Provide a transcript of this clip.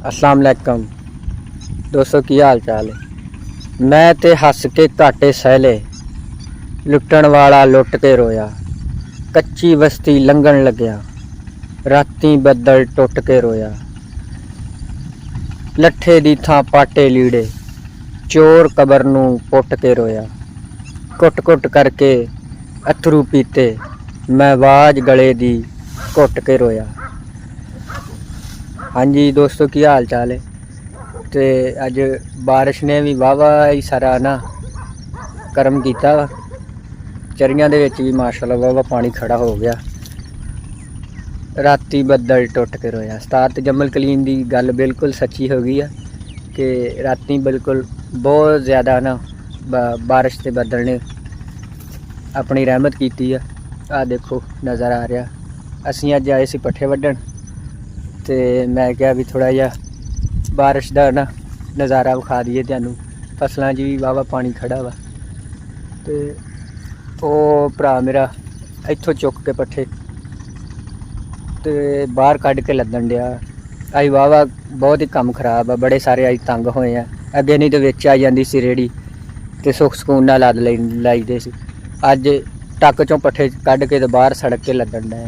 अस्सलाम वालेकुम दोस्तों, की हाल चाल है। मैं ते हस के घाटे सहले, लुटण वाला लुट के रोया। कच्ची बस्ती लंघन लग्या, राती बदल टुट के रोया। लट्ठे दी थां पाटे लीड़े, चोर कबर नूं पुट के रोया। कुट कुट करके अथरू पीते, मैं आवाज गले दी घुट के रोया। हाँ जी दोस्तों, की हाल चाल है। तो अज बारिश ने भी वाहवा ही सारा ना करम किया वा। चरियां दे विच भी माशाअल्लाह वाहवा पानी खड़ा हो गया। राती बदल टुट के रोया। उस्ताद जमल कलीम की गल बिल्कुल सच्ची हो गई है कि राती बिल्कुल बहुत ज़्यादा ना बारिश के बदल ने अपनी रहमत की है। आ देखो नज़र आ रहा। असीं अज आए सी पट्ठे वड्ढण ते मैं क्या भी थोड़ा जिहा बारिश का ना नज़ारा विखा दईए तुहानूं। फसलों भी वाहवा पानी खड़ा वा। तो वो भरा मेरा इत्थों चुक के पट्ठे तो बाहर कढ़ के लदन दिया। अज वाहवा बहुत ही कम खराब है, बड़े सारे अज तंग होए हैं। अगे नहीं तो विच आ जाती सी रेहड़ी तो सुख सकून नाल लद लाई दी सी। अज टक चों पट्ठे कढ़ के तो बाहर सड़क के लदन डे।